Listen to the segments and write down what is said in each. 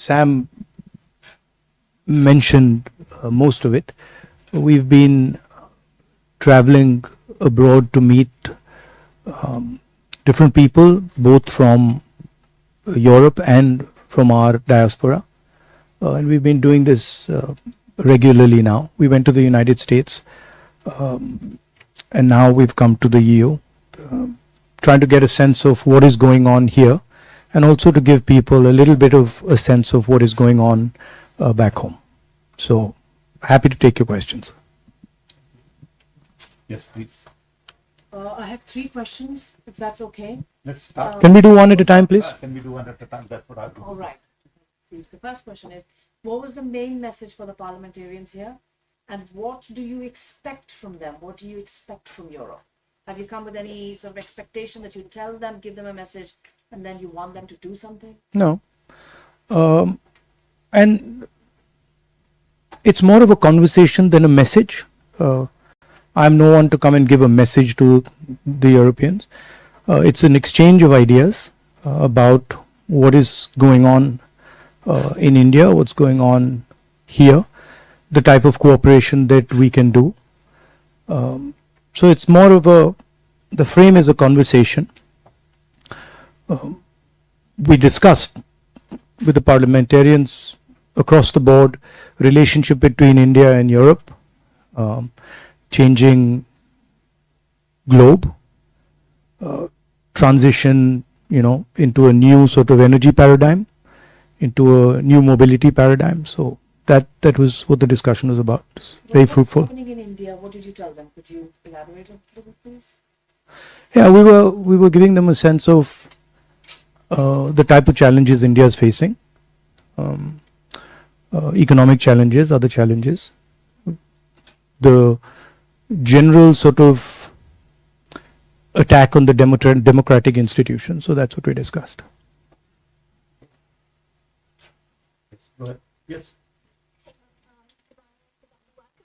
Sam mentioned most of it. We've been traveling abroad to meet different people, both from Europe and from our diaspora. And we've been doing this regularly now. We went to the United States, and now we've come to the EU, trying to get a sense of what is going on here, and also to give people a little bit of a sense of what is going on back home. So, happy to take your questions. Yes, please. I have 3 questions, if that's okay. Let's start. Can we do one at a time, please? Can we do one at a time? That's what I'll do. All right. See, the first question is, what was the main message for the parliamentarians here? And what do you expect from them? What do you expect from Europe? Have you come with any sort of expectation that you tell them, give them a message, and then you want them to do something? No. And it's more of a conversation than a message. I'm no one to come and give a message to the Europeans. It's an exchange of ideas about what is going on in India, what's going on here, the type of cooperation that we can do. So it's more of the frame is a conversation. We discussed with the parliamentarians across the board relationship between India and Europe, changing globe, transition, into a new sort of energy paradigm, into a new mobility paradigm. So that was what the discussion was about. It's very fruitful. What's happening in India? What did you tell them? Could you elaborate a little bit, please? Yeah, we were giving them a sense of the type of challenges India is facing, economic challenges, other challenges, the general sort of attack on the democratic institutions. So that's what we discussed. Yes, go ahead. Yes.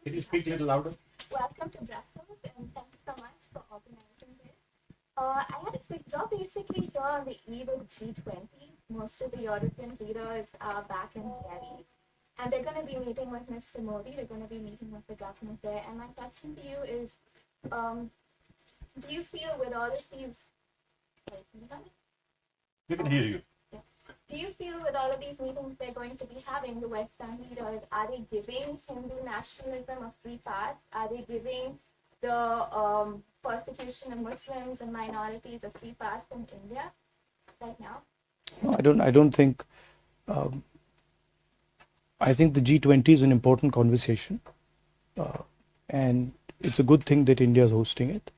Can you speak a little louder? Welcome to Brussels, and thank you so much for organizing this. You're basically here on the eve of G20. Most of the European leaders are back in Delhi, and they're going to be meeting with Mr. Modi. They're going to be meeting with the government there. And my question to you is, do you feel with all of these... Sorry, can you hear me? We can hear you. Do you feel with all of these meetings they're going to be having, the Western leaders, are they giving Hindu nationalism a free pass? Are they giving the persecution of Muslims and minorities a free pass in India right now? No, I don't think. I think the G20 is an important conversation, and it's a good thing that India is hosting it.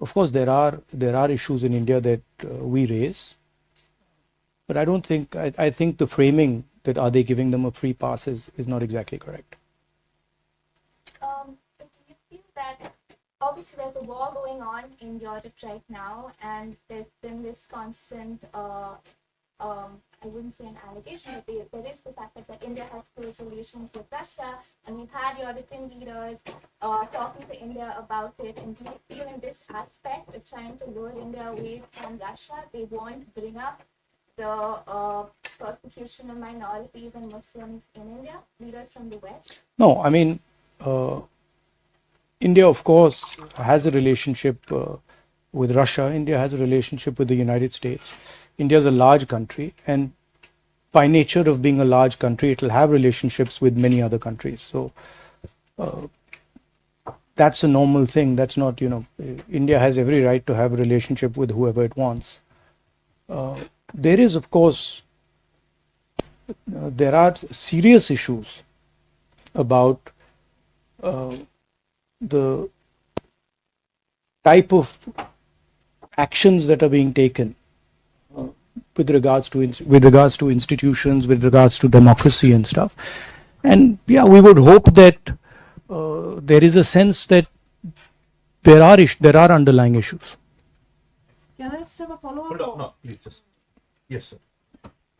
Of course, there are issues in India that we raise. But I don't think, I think the framing that are they giving them a free pass is not exactly correct. But do you feel that, obviously there's a war going on in Europe right now, and there's been this constant, I wouldn't say an allegation, but there is this aspect that India has close relations with Russia, and we've had European leaders talking to India about it. And do you feel in this aspect of trying to lure India away from Russia, they won't bring up the persecution of minorities and Muslims in India, leaders from the West? No, I mean, India, of course, has a relationship with Russia. India has a relationship with the United States. India is a large country, and by nature of being a large country, it will have relationships with many other countries. So that's a normal thing. That's not, India has every right to have a relationship with whoever it wants. There is, of course, there are serious issues about the type of actions that are being taken with regards to institutions, with regards to democracy and stuff. And yeah, we would hope that there is a sense that there are underlying issues. Can I just have a follow-up? Hold on, no, please just. Yes, sir.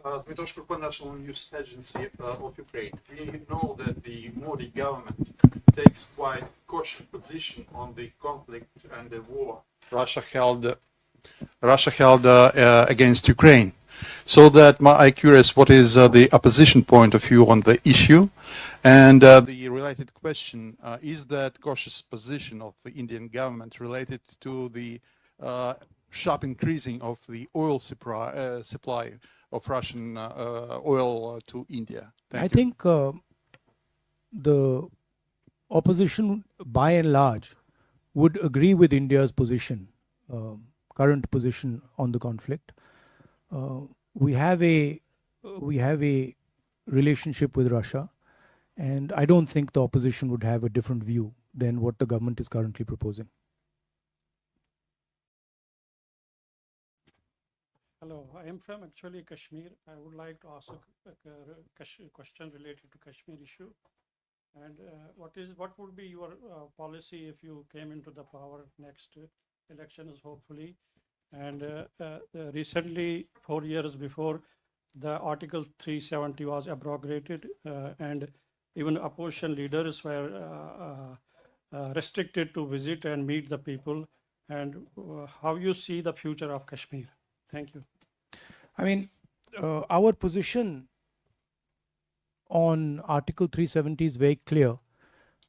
Dmytro Shkurko, National News Agency of Ukraine. We know that the Modi government takes quite cautious position on the conflict and the war Russia held against Ukraine. So that I'm curious, what is the opposition point of view on the issue? And the related question, is that cautious position of the Indian government related to the sharp increasing of the oil supply of Russian oil to India? Thank I you. think the opposition, by and large, would agree with India's position, current position on the conflict. We have a relationship with Russia, and I don't think the opposition would have a different view than what the government is currently proposing. Hello, I am from actually Kashmir. I would like to ask a question related to Kashmir issue. And what would be your policy if you came into the power next elections, hopefully? And recently, 4 years before, the Article 370 was abrogated, and even opposition leaders were restricted to visit and meet the people. And how you see the future of Kashmir? Thank you. I mean, our position on Article 370 is very clear.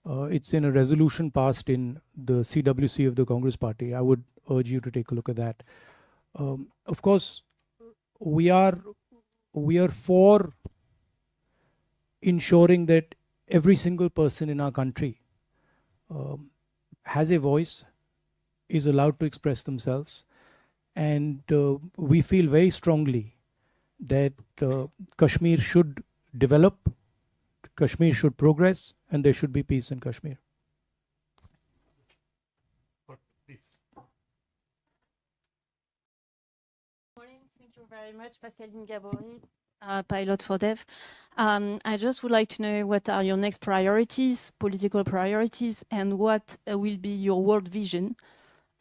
It's in a resolution passed in the CWC of the Congress Party. I would urge you to take a look at that. Of course, we are for ensuring that every single person in our country has a voice, is allowed to express themselves, and we feel very strongly that Kashmir should develop, Kashmir should progress, and there should be peace in Kashmir. Please. Morning. Thank you very much, Pascaline Gabory, Pilot for Dev. I just would like to know what are your next priorities, political priorities, and what will be your world vision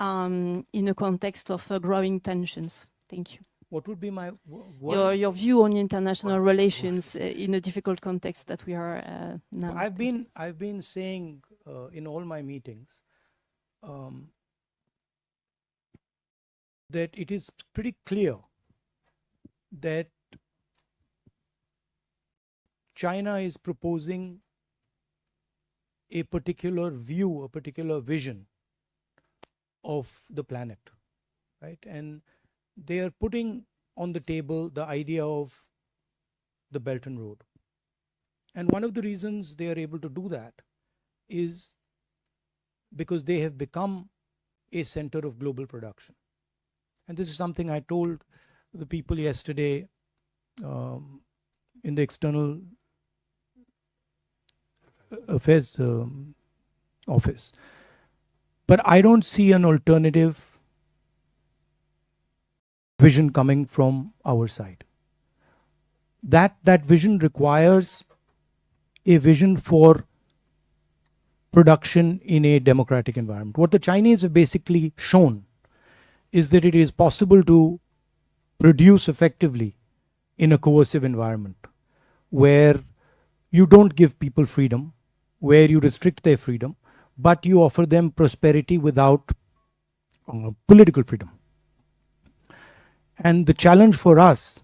in the context of growing tensions. Thank you. What would be my Your view on international relations in a difficult context that we are now. I've been saying in all my meetings that it is pretty clear that China is proposing a particular view, a particular vision of the planet, right? And they are putting on the table the idea of the Belt and Road. And one of the reasons they are able to do that is because they have become a center of global production. And this is something I told the people yesterday in the External Affairs office. But I don't see an alternative vision coming from our side. That vision requires a vision for production in a democratic environment. What the Chinese have basically shown is that it is possible to produce effectively in a coercive environment where you don't give people freedom, where you restrict their freedom, but you offer them prosperity without political freedom. And the challenge for us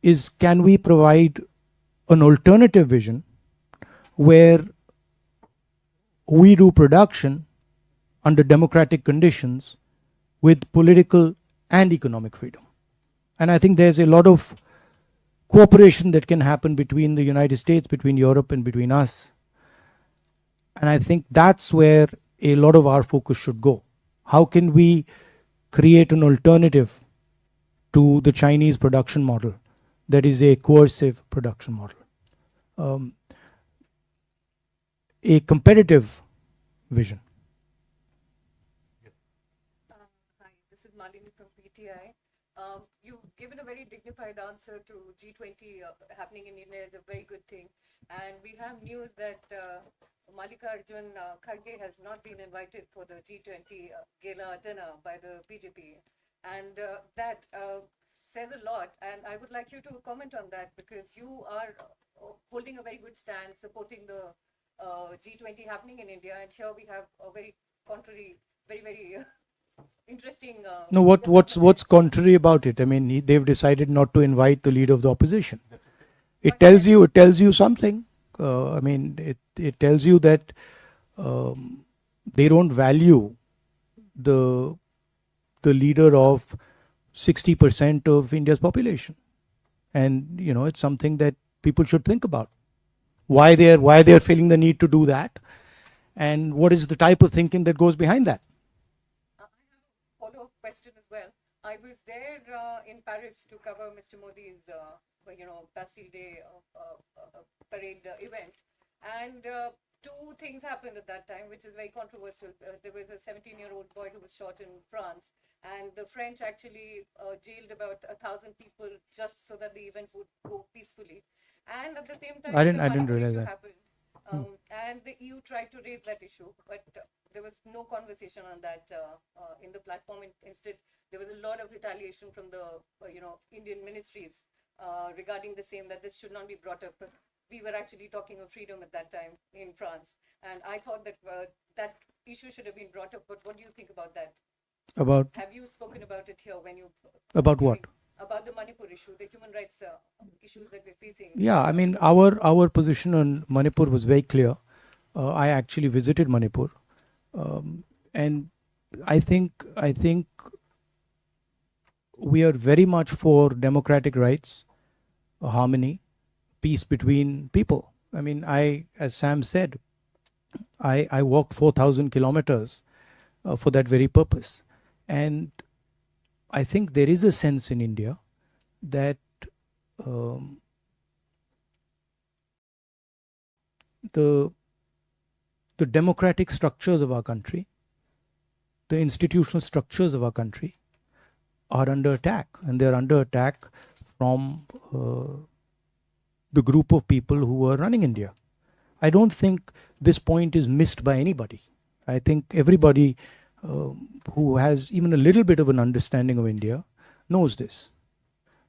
is, can we provide an alternative vision where we do production under democratic conditions with political and economic freedom? And I think there's a lot of cooperation that can happen between the United States, between Europe, and between us. And I think that's where a lot of our focus should go. How can we create an alternative to the Chinese production model that is a coercive production model? A competitive vision. Hi, this is Malini from PTI. You've given a very dignified answer to G20 happening in India is a very good thing. And we have news that Mallikarjun Kharge has not been invited for the G20 gala dinner by the BJP. And that says a lot. And I would like you to comment on that, because you are holding a very good stand, supporting the G20 happening in India. And here we have a very contrary, very interesting. No, what's contrary about it? I mean, they've decided not to invite the leader of the opposition. It tells you something. I mean, it tells you that they don't value the leader of 60% of India's population, and it's something that people should think about. Why they're feeling the need to do that, and what is the type of thinking that goes behind that? I have a follow-up question as well. I was there in Paris to cover Mr. Modi's, Bastille Day parade event, and two things happened at that time, which is very controversial. There was a 17-year-old boy who was shot in France, and the French actually jailed about 1,000 people just so that the event would go peacefully. And at the same time, I didn't the Manipur realize issue that. happened. And the EU tried to raise that issue, but there was no conversation on that in the platform. Instead, there was a lot of retaliation from the Indian ministries regarding the same, that this should not be brought up. But we were actually talking of freedom at that time in France, and I thought that that issue should have been brought up. But what do you think about that? About Have you spoken about it here when you about what? about the Manipur issue, the human rights issues that we're facing? Yeah, I mean, our position on Manipur was very clear. I actually visited Manipur, and I think we are very much for democratic rights, harmony, peace between people. I mean, as Sam said, I walked 4,000 kilometers for that very purpose, and I think there is a sense in India that the democratic structures of our country, the institutional structures of our country are under attack, and they're under attack from the group of people who are running India. I don't think this point is missed by anybody. I think everybody who has even a little bit of an understanding of India knows this.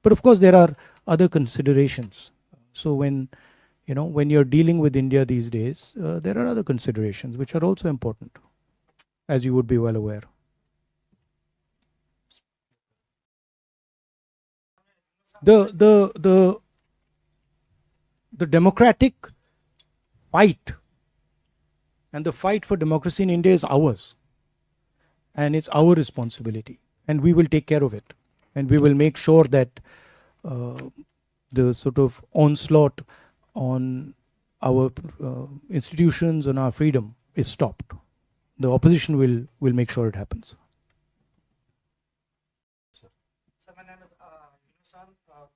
But of course, there are other considerations. So when you're dealing with India these days, there are other considerations which are also important, as you would be well aware. The democratic fight and the fight for democracy in India is ours, and it's our responsibility, and we will take care of it, and we will make sure that the sort of onslaught on our institutions, on our freedom is stopped. The opposition will make sure it happens. Sir मेरा नाम यूनुसान,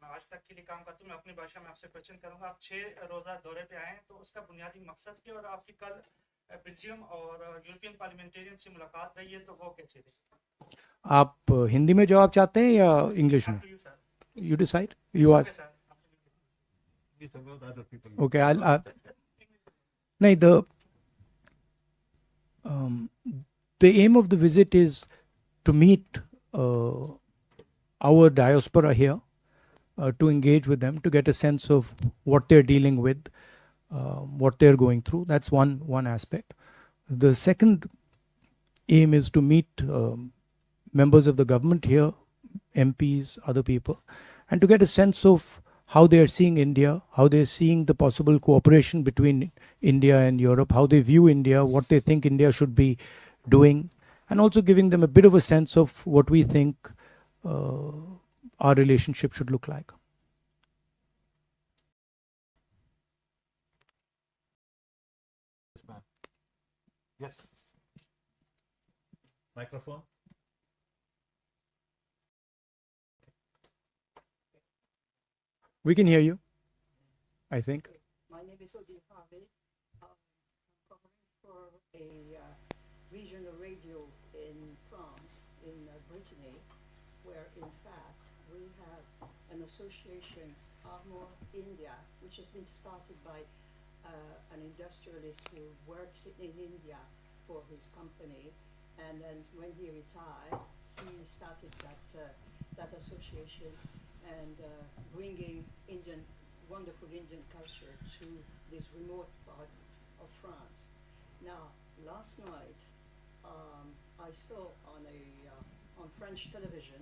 मैं आज तक के लिए काम करता हूँ। मैं अपनी भाषा में आपसे क्वेश्चन करूंगा। आप 6 रोजा दौरे पे आए हैं, तो उसका बुनियादी मकसद क्या, और आपकी कल बेल्जियम और यूरोपियन पार्लियामेंटेरियन से मुलाकात रही है, तो वो कैसे रही? आप हिंदी में जवाब चाहते हैं या इंग्लिश में? You decide. You ask. These are both other people. Okay, no, the aim of the visit is to meet our diaspora here, to engage with them, to get a sense of what they're dealing with, what they're going through. That's one aspect. The second aim is to meet members of the government here, MPs, other people, and to get a sense of how they are seeing India, how they're seeing the possible cooperation between India and Europe, how they view India, what they think India should be doing, and also giving them a bit of a sense of what we think our relationship should look like. Yes, ma'am. Yes. Microphone. We can hear you, I think. My name is Odile Harvey. I'm covering for a regional radio in France, in Brittany, where in fact we have an association, Armor India, which has been started by an industrialist who works in India for his company, and then when he retired, he started that association and bringing wonderful Indian culture to this remote part of France. Now, last night, I saw on French television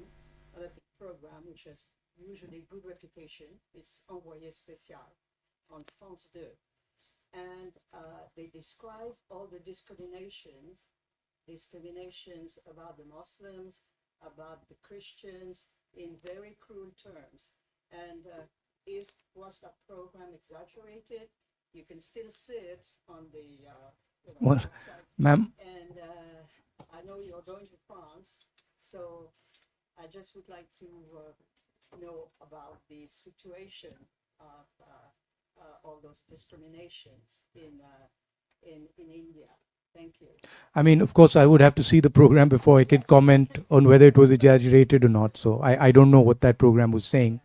a program which has usually good reputation. It's Envoyé Spécial on France 2. And they describe all the discriminations about the Muslims, about the Christians in very cruel terms. And was that program exaggerated? You can still see it on the Well, website. ma'am, And I know you're going to France, so I just would like to know about the situation of all those discriminations in India. Thank you. I mean, of course, I would have to see the program before I can comment on whether it was exaggerated or not. So I don't know what that program was saying.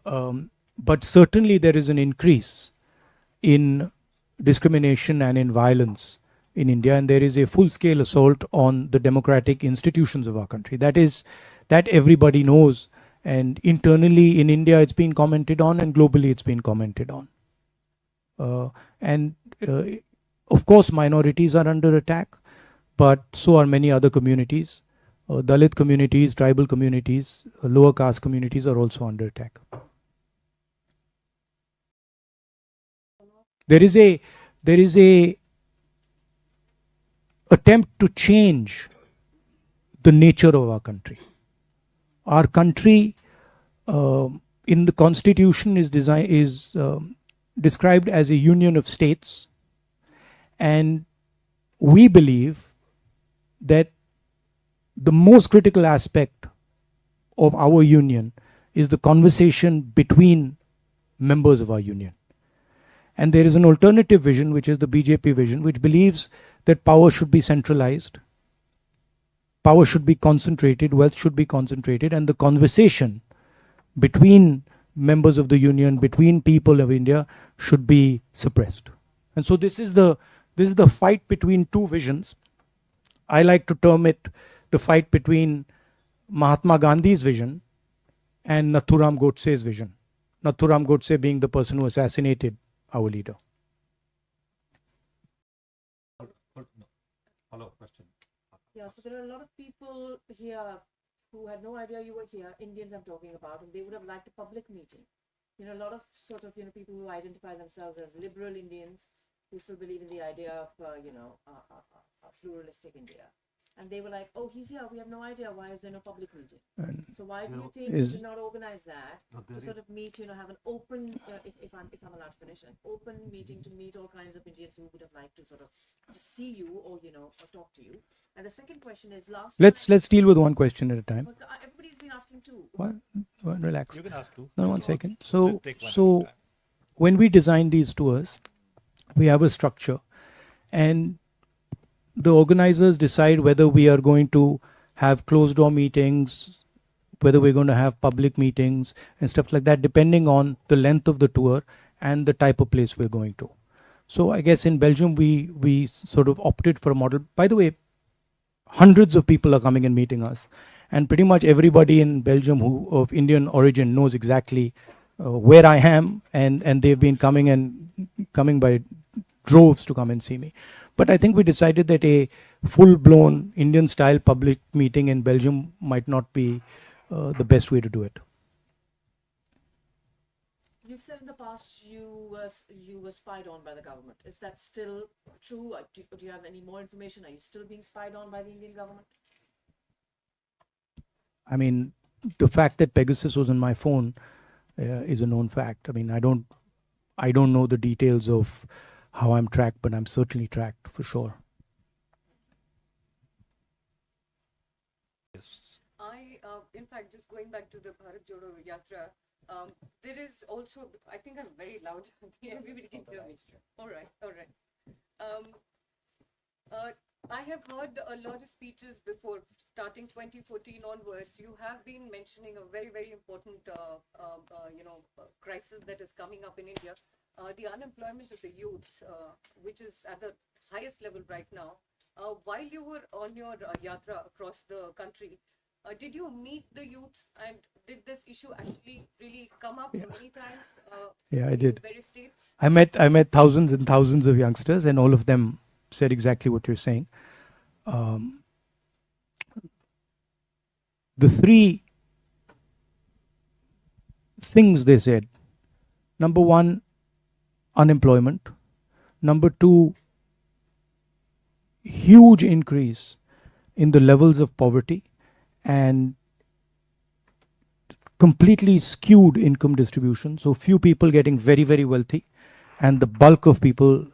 But certainly there is an increase in discrimination and in violence in India, and there is a full-scale assault on the democratic institutions of our country. That everybody knows, and internally in India it's been commented on, and globally it's been commented on. Of course, minorities are under attack, but so are many other communities. Dalit communities, tribal communities, lower caste communities are also under attack. There is a attempt to change the nature of our country. Our country in the constitution is described as a union of states, and we believe that the most critical aspect of our union is the conversation between members of our union. And there is an alternative vision, which is the BJP vision, which believes that power should be centralized, power should be concentrated, wealth should be concentrated, and the conversation between members of the union, between people of India, should be suppressed. And so this is the fight between two visions. I like to term it the fight between Mahatma Gandhi's vision and Nathuram Godse's vision. Nathuram Godse being the person who assassinated our leader. Follow question. Yeah, so there are a lot of people here who had no idea you were here, Indians I'm talking about, and they would have liked a public meeting. You know, a lot of sort of, people who identify themselves as liberal Indians who still believe in the idea of, a pluralistic India. And they were like, oh, he's here, we have no idea, why is there no public meeting? And So why do you think is- you should not organize that? No, there To sort is- of meet, have an open, if I'm allowed to finish, an open meeting to meet all kinds of Indians who would have liked to sort of just see you or, or talk to you. And the second question is Let's deal with one question at a time. But everybody's been asking too. What? Relax. You can ask too. No, one second. We'll take one at a So time. when we design these tours, we have a structure, and the organizers decide whether we are going to have closed door meetings, whether we're going to have public meetings and stuff like that, depending on the length of the tour and the type of place we're going to. So I guess in Belgium, we sort of opted for a model. By the way, hundreds of people are coming and meeting us, and pretty much everybody in Belgium who of Indian origin knows exactly where I am, and they've been coming by droves to come and see me. But I think we decided that a full-blown Indian-style public meeting in Belgium might not be the best way to do it. You've said in the past you were spied on by the government. Is that still true? Do you have any more information? Are you still being spied on by the Indian government? I mean, the fact that Pegasus was on my phone is a known fact. I mean, I don't know the details of how I'm tracked, but I'm certainly tracked for sure. Yes. In fact, just going back to the Bharat Jodo Yatra, there is also, I think I'm very loud. Everybody can hear me. All right. I have heard a lot of speeches before, starting 2014 onwards. You have been mentioning a very, very important, crisis that is coming up in India. The unemployment of the youth, which is at the highest level right now. While you were on your yatra across the country, did you meet the youth, and did this issue actually really come up many times? Yeah, I in did. various states? I met thousands and thousands of youngsters, and all of them said exactly what you're saying. the three things they said: number one, unemployment; number two, huge increase in the levels of poverty, and completely skewed income distribution. So few people getting very, very wealthy, and the bulk of people,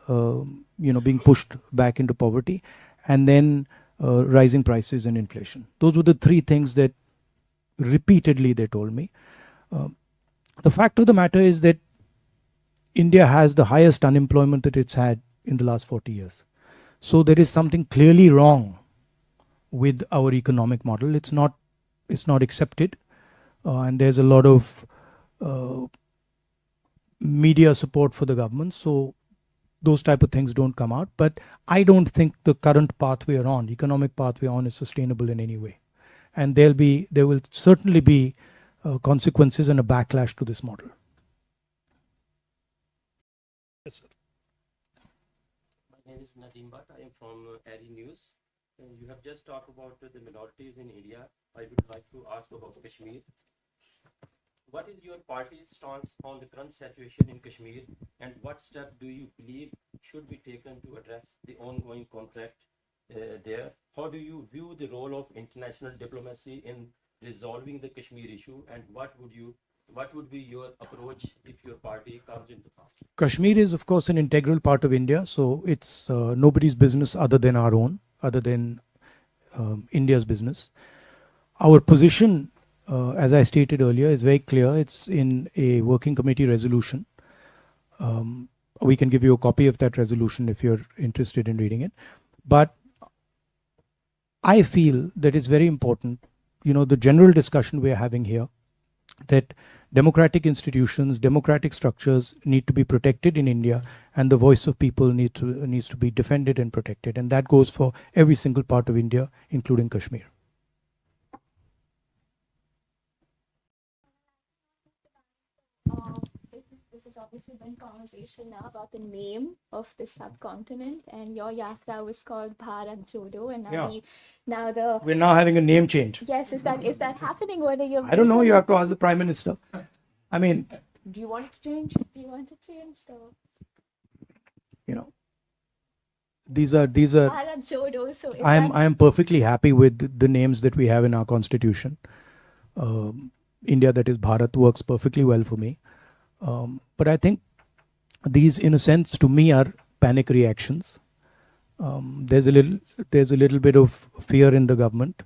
being pushed back into poverty, and then rising prices and inflation. Those were the three things that repeatedly they told me. The fact of the matter is that India has the highest unemployment that it's had in the last 40 years. So there is something clearly wrong with our economic model. It's not accepted, and there's a lot of media support for the government. So those type of things don't come out. But I don't think the current path we are on, economic path we are on, is sustainable in any way. And there will certainly be consequences and a backlash to this model. Yes, sir. My name is Nadeem Bhatt. I am from ARI News. You have just talked about the minorities in India. I would like to ask about Kashmir. What is your party's stance on the current situation in Kashmir, and what step do you believe should be taken to address the ongoing conflict there? How do you view the role of international diplomacy in resolving the Kashmir issue, and what would be your approach if your party comes into power? Kashmir is, of course, an integral part of India, so it's nobody's business other than our own, other than India's business. Our position, as I stated earlier, is very clear. It's in a working committee resolution. We can give you a copy of that resolution if you're interested in reading it. But I feel that it's very important, the general discussion we're having here, that democratic institutions, democratic structures need to be protected in India, and the voice of people needs to be defended and protected. And that goes for every single part of India, including Kashmir. This has obviously been conversation now about the name of the subcontinent, and your yatra was called Bharat Jodo, and now We're now having a name change. yes, is that happening? What are your? I don't know. You have to ask the Prime Minister. I mean, Do you want it to change? Do you want to change? Or these are. Bharat Jodo. So is I am perfectly happy with the names that we have in our constitution. India, that is Bharat, works perfectly well for me. But I think these, in a sense, to me, are panic reactions. There's a little bit of fear in the government.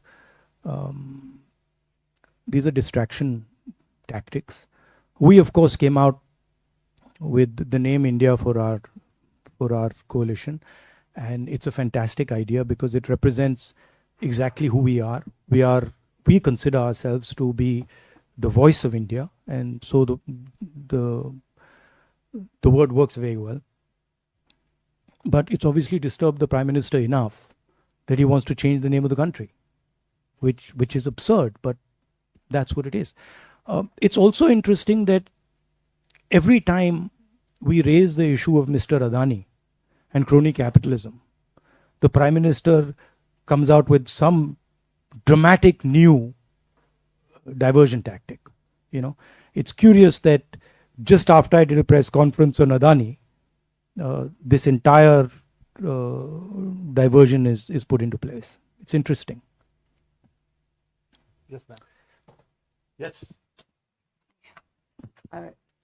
These are distraction tactics. We, of course, came out with the name India for our coalition, and it's a fantastic idea because it represents exactly who we are. We consider ourselves to be the voice of India, and so the word works very well. But it's obviously disturbed the Prime Minister enough that he wants to change the name of the country, which is absurd, but that's what it is. It's also interesting that every time we raise the issue of Mr. Adani and crony capitalism, the Prime Minister comes out with some dramatic new diversion tactic. It's curious that just after I did a press conference on Adani, this entire diversion is put into place. It's interesting. Yes, ma'am. Yes.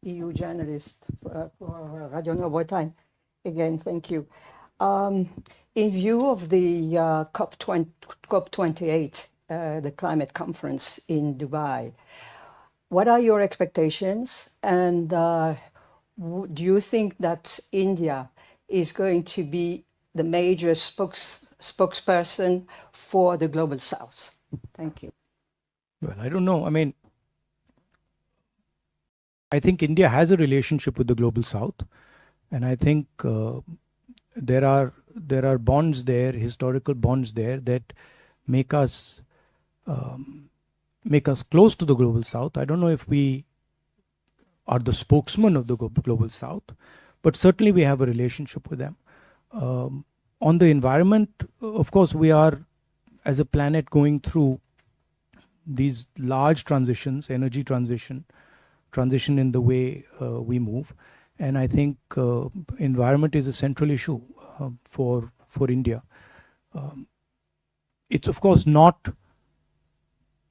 EU journalist for Radio Nova Time. Again, thank you. In view of the COP28, the climate conference in Dubai, what are your expectations? And do you think that India is going to be the major spokesperson for the Global South? Thank you. Well, I don't know. I mean, I think India has a relationship with the Global South, and I think there are bonds there, historical bonds there, that make us close to the Global South. I don't know if we are the spokesman of the Global South, but certainly we have a relationship with them. On the environment, of course, we are, as a planet, going through these large transitions, energy transition in the way we move. And I think environment is a central issue for India. It's of course not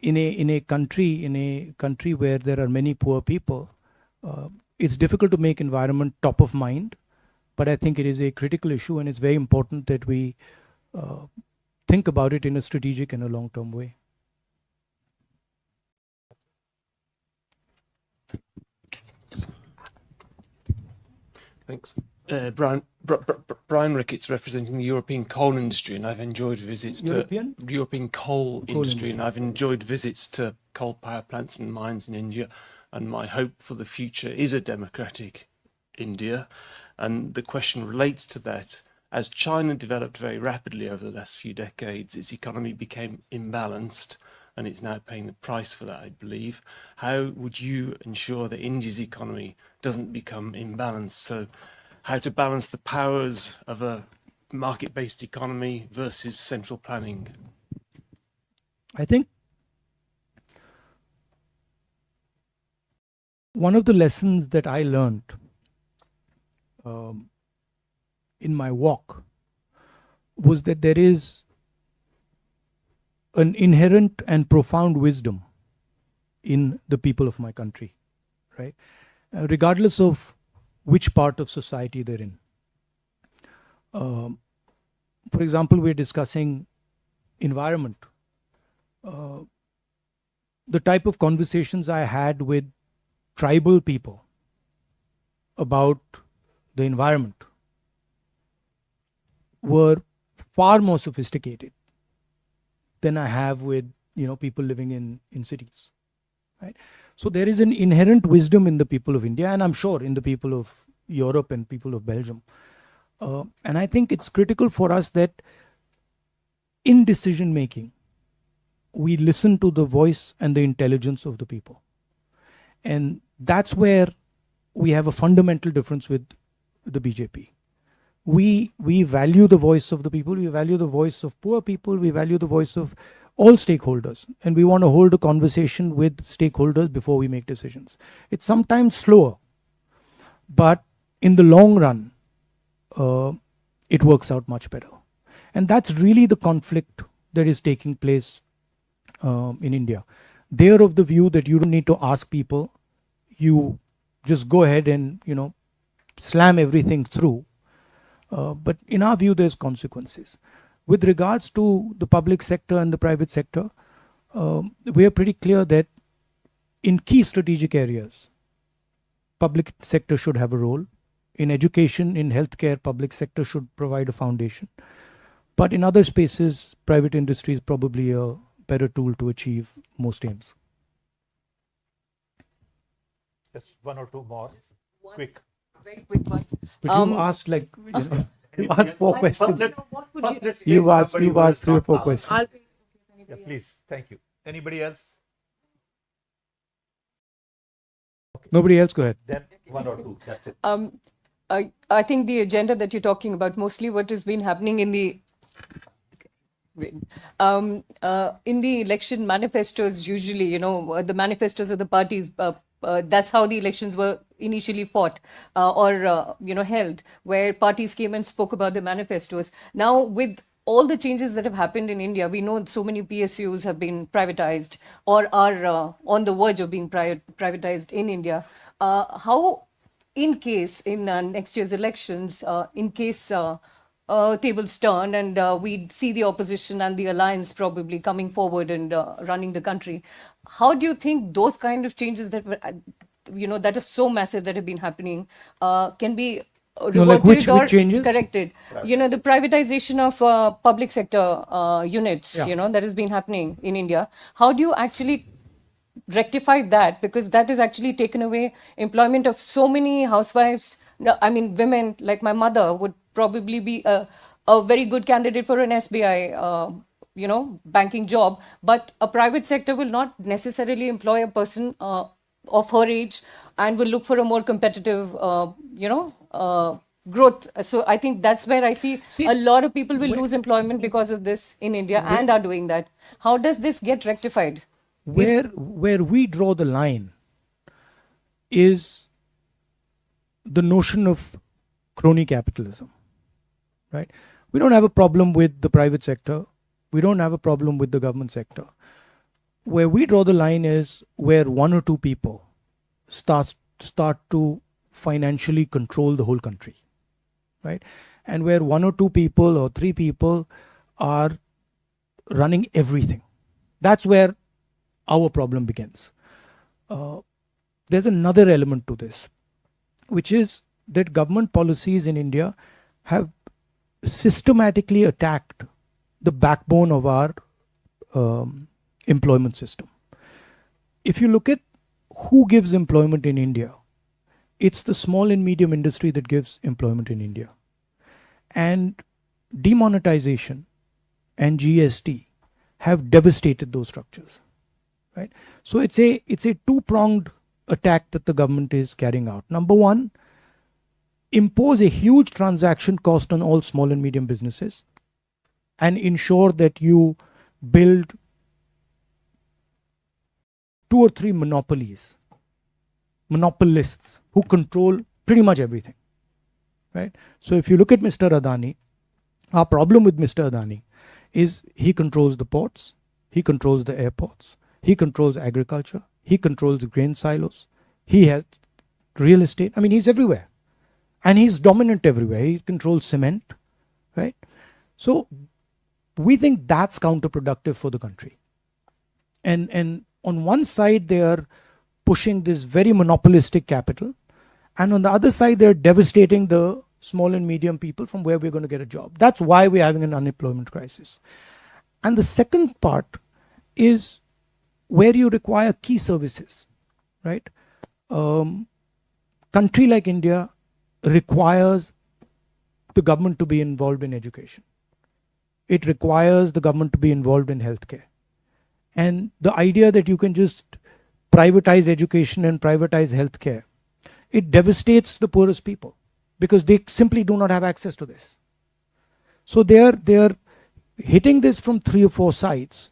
in a country where there are many poor people. It's difficult to make environment top of mind, but I think it is a critical issue, and it's very important that we think about it in a strategic and a long-term way. Thanks. Brian Ricketts, representing the European coal industry, and I've enjoyed visits to European coal industry, and I've enjoyed visits to coal power plants and mines in India. And my hope for the future is a democratic India. And the question relates to that. As China developed very rapidly over the last few decades, its economy became imbalanced, and it's now paying the price for that, I believe. How would you ensure that India's economy doesn't become imbalanced? So how to balance the powers of a market-based economy versus central planning? I think one of the lessons that I learned in my walk was that there is an inherent and profound wisdom in the people of my country, right? Regardless of which part of society they're in. For example, we're discussing environment. The type of conversations I had with tribal people about the environment were far more sophisticated than I have with people living in cities, right? So there is an inherent wisdom in the people of India, and I'm sure in the people of Europe and people of Belgium. And I think it's critical for us that in decision making, we listen to the voice and the intelligence of the people. And that's where we have a fundamental difference with the BJP. We value the voice of the people, we value the voice of poor people, we value the voice of all stakeholders, and we want to hold a conversation with stakeholders before we make decisions. It's sometimes slower, but in the long run, it works out much better. And that's really the conflict that is taking place in India. They're of the view that you don't need to ask people, you just go ahead and slam everything through. But in our view, there's consequences. With regards to the public sector and the private sector, we are pretty clear that in key strategic areas, public sector should have a role. In education, in healthcare, public sector should provide a foundation. But in other spaces, private industry is probably a better tool to achieve most aims. Just one or two more. Quick. Very quick one. But you asked you asked 4 questions. You've asked 3 or 4 questions. Yeah, please. Thank you. Anybody else? Nobody else, go ahead. Then one or two. That's it. I think the agenda that you're talking about, mostly what has been happening in the election manifestos, usually, the manifestos of the parties, that's how the elections were initially fought or held, where parties came and spoke about the manifestos. Now, with all the changes that have happened in India, we know so many PSUs have been privatized or are on the verge of being privatized in India. How, in case in next year's elections, in case tables turn and we see the opposition and the alliance probably coming forward and running the country, how do you think those kind of changes that were, that is so massive that have been happening can be reverted which or changes? corrected? The privatization of public sector units, that has been happening in India. How do you actually rectify that? Because that has actually taken away employment of so many housewives. I mean, women like my mother would probably be a very good candidate for an SBI, banking job. But a private sector will not necessarily employ a person of her age and will look for a more competitive, growth. So I think that's where I see a lot of people will lose employment because of this in India and are doing that. How does this get rectified? Where we draw the line is the notion of crony capitalism, right? We don't have a problem with the private sector. We don't have a problem with the government sector. Where we draw the line is where one or two people start to financially control the whole country, right? And where one or two people or three people are running everything. That's where our problem begins. There's another element to this, which is that government policies in India have systematically attacked the backbone of our employment system. If you look at who gives employment in India, it's the small and medium industry that gives employment in India. And demonetization and GST have devastated those structures, right? So it's a two-pronged attack that the government is carrying out. Number one, impose a huge transaction cost on all small and medium businesses and ensure that you build 2 or 3 monopolists who control pretty much everything, right? So if you look at Mr. Adani, our problem with Mr. Adani is he controls the ports, he controls the airports, he controls agriculture, he controls grain silos, he has real estate. I mean, he's everywhere. And he's dominant everywhere. He controls cement, right? So we think that's counterproductive for the country. And on one side, they are pushing this very monopolistic capital. And on the other side, they're devastating the small and medium people from where we're going to get a job. That's why we're having an unemployment crisis. And the second part is where you require key services, right? Country like India requires the government to be involved in education. It requires the government to be involved in healthcare. And the idea that you can just privatize education and privatize healthcare, it devastates the poorest people because they simply do not have access to this. So they are hitting this from 3 or 4 sides,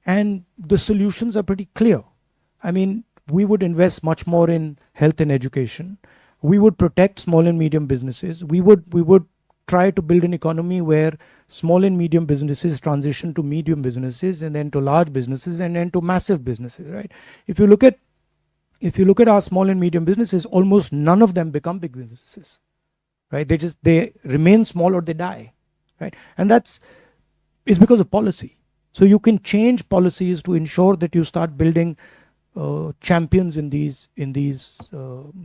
and the solutions are pretty clear. I mean, we would invest much more in health and education. We would protect small and medium businesses. We would try to build an economy where small and medium businesses transition to medium businesses and then to large businesses and then to massive businesses, right? If you look at our small and medium businesses, almost none of them become big businesses, right? They remain small or they die, right? And it's because of policy. So you can change policies to ensure that you start building champions in these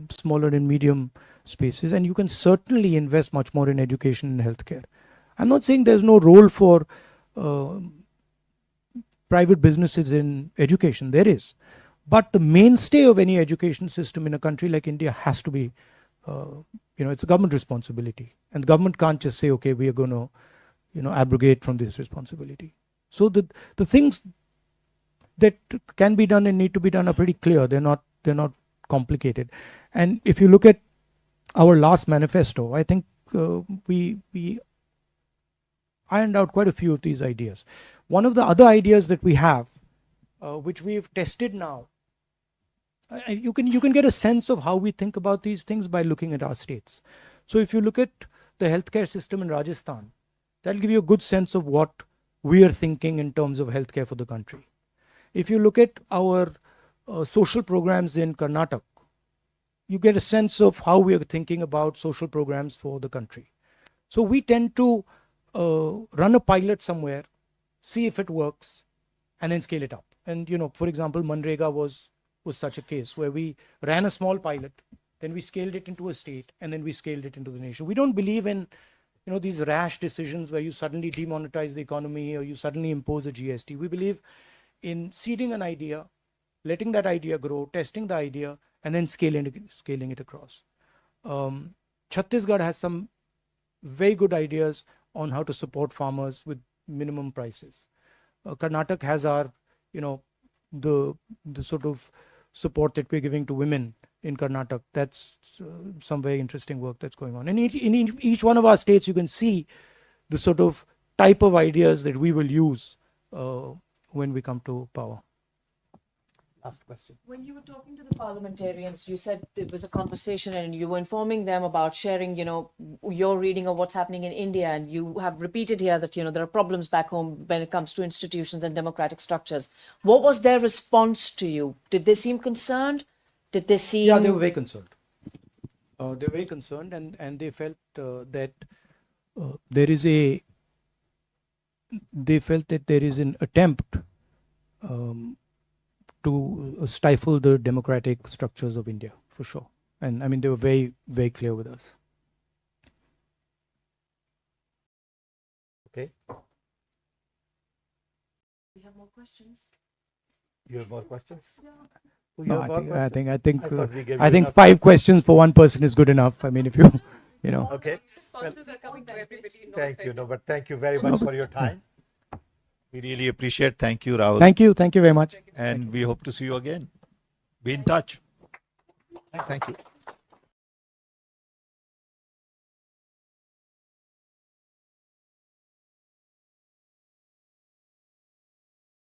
smaller and medium spaces, and you can certainly invest much more in education and healthcare. I'm not saying there's no role for private businesses in education. There is, but the mainstay of any education system in a country like India has to be, it's a government responsibility, and the government can't just say, okay, we are going to, abrogate from this responsibility. So the things that can be done and need to be done are pretty clear. They're not complicated. And if you look at our last manifesto, I think we ironed out quite a few of these ideas. One of the other ideas that we have, which we've tested now, you can get a sense of how we think about these things by looking at our states. So if you look at the healthcare system in Rajasthan, that'll give you a good sense of what we are thinking in terms of healthcare for the country. If you look at our social programs in Karnataka, you get a sense of how we are thinking about social programs for the country. So we tend to run a pilot somewhere, see if it works, and then scale it up. And, for example, Manrega was such a case where we ran a small pilot, then we scaled it into a state, and then we scaled it into the nation. We don't believe in, these rash decisions where you suddenly demonetize the economy or you suddenly impose a GST. We believe in seeding an idea, letting that idea grow, testing the idea, and then scaling it across. Chhattisgarh has some very good ideas on how to support farmers with minimum prices. Karnataka has our, the sort of support that we're giving to women in Karnataka. That's some very interesting work that's going on. And in each one of our states, you can see the sort of type of ideas that we will use when we come to power. ask question. When you were talking to the parliamentarians, you said there was a conversation and you were informing them about sharing, your reading of what's happening in India. And you have repeated here that, there are problems back home when it comes to institutions and democratic structures. What was their response to you? Did they seem concerned? Did they seem... Yeah, they were very concerned. They were very concerned, and they felt that they felt that there is an attempt to stifle the democratic structures of India, for sure. And I mean, they were very, very clear with us. Okay. We have more questions. You have more questions? Oh, you No, have more I questions? think thought we gave I you think enough 5 questions for one person is good enough. I mean, if you, Okay. Responses are coming to everybody. No Thank you. offense. No, but thank you very much for your time. We really appreciate. Thank you, Rahul. Thank you very much. And we hope to see you again. Be in touch. Thank you.